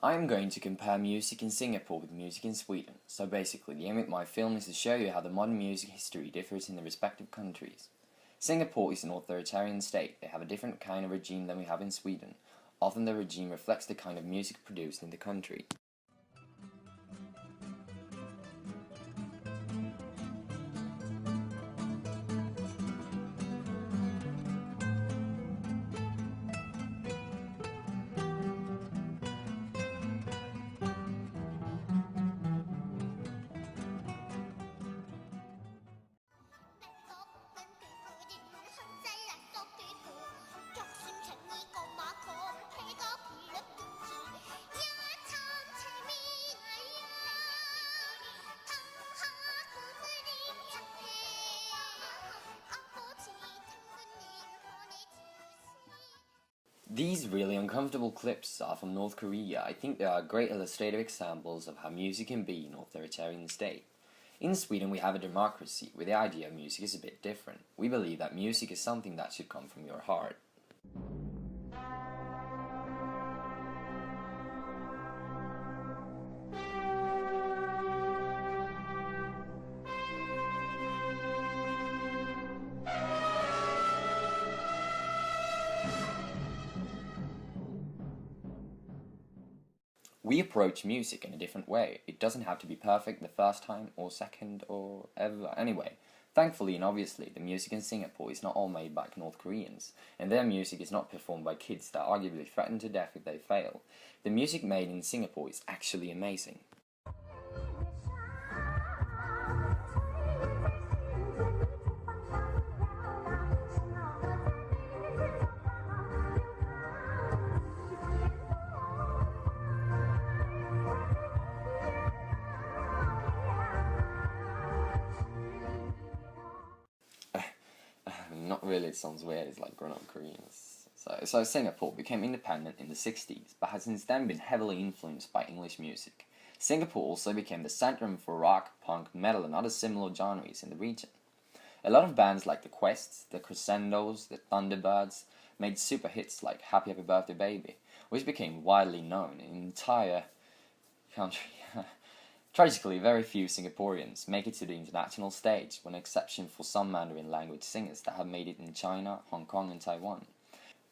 I'm going to compare music in Singapore with music in Sweden. So basically, the aim of my film is to show you how the modern music history differs in the respective countries. Singapore is an authoritarian state. They have a different kind of regime than we have in Sweden. Often the regime reflects the kind of music produced in the country. These really uncomfortable clips are from North Korea. I think they are great illustrative examples of how music can be in an authoritarian state. In Sweden we have a democracy, where the idea of music is a bit different. We believe that music is something that should come from your heart. We approach music in a different way. It doesn't have to be perfect the first time, or second, or ever. Anyway, thankfully and obviously, the music in Singapore is not all made by North Koreans, and their music is not performed by kids that arguably threaten to death if they fail. The music made in Singapore is actually amazing. Not really, it sounds weird, it's like grown-up Koreans. So Singapore became independent in the 60s, but has since then been heavily influenced by English music. Singapore also became the centrum for rock, punk, metal and other similar genres in the region. A lot of bands like The Quests, The Crescendos, The Thunderbirds made super hits like Happy Happy Birthday Baby, which became widely known in the entire country. Tragically, very few Singaporeans make it to the international stage, with an exception for some Mandarin language singers that have made it in China, Hong Kong and Taiwan.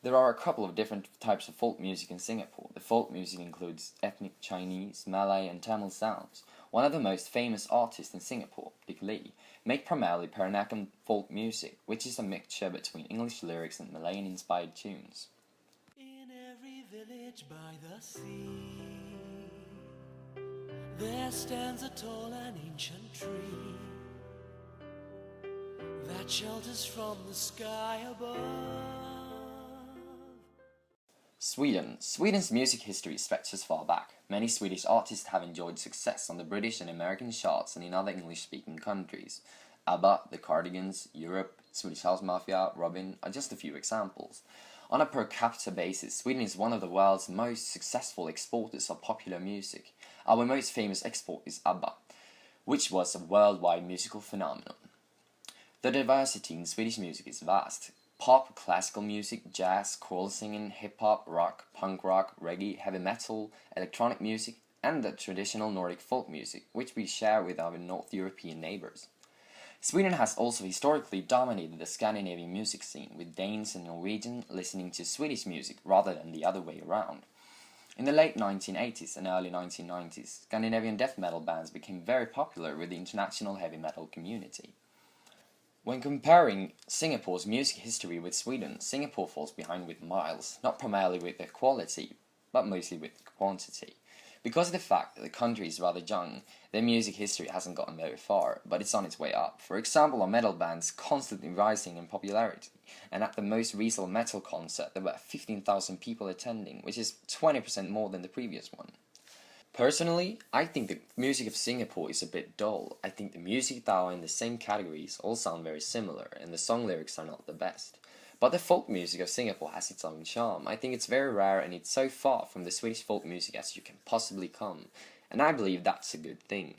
There are a couple of different types of folk music in Singapore. The folk music includes ethnic Chinese, Malay and Tamil sounds. One of the most famous artists in Singapore, Dick Lee, make primarily Peranakan folk music, which is a mixture between English lyrics and Malayan-inspired tunes. In every village by the sea, there stands a tall and ancient tree that shelters from the sky above. Sweden's music history stretches far back. Many Swedish artists have enjoyed success on the British and American charts and in other English-speaking countries. ABBA, The Cardigans, Europe, Swedish House Mafia, Robin are just a few examples. On a per capita basis, Sweden is one of the world's most successful exporters of popular music. Our most famous export is ABBA, which was a worldwide musical phenomenon. The diversity in Swedish music is vast. Pop, classical music, jazz, choral singing, hip-hop, rock, punk rock, reggae, heavy metal, electronic music, and the traditional Nordic folk music, which we share with our North European neighbors. Sweden has also historically dominated the Scandinavian music scene, with Danes and Norwegians listening to Swedish music rather than the other way around. In the late 1980s and early 1990s, Scandinavian death metal bands became very popular with the international heavy metal community. When comparing Singapore's music history with Sweden, Singapore falls behind with miles, not primarily with the quality, but mostly with the quantity. Because of the fact that the country is rather young, their music history hasn't gotten very far, but it's on its way up. For example, our metal bands constantly rising in popularity, and at the most recent metal concert there were 15,000 people attending, which is 20% more than the previous one. Personally, I think the music of Singapore is a bit dull. I think the music that are in the same categories all sound very similar, and the song lyrics are not the best. But the folk music of Singapore has its own charm. I think it's very rare and it's so far from the Swedish folk music as you can possibly come, and I believe that's a good thing.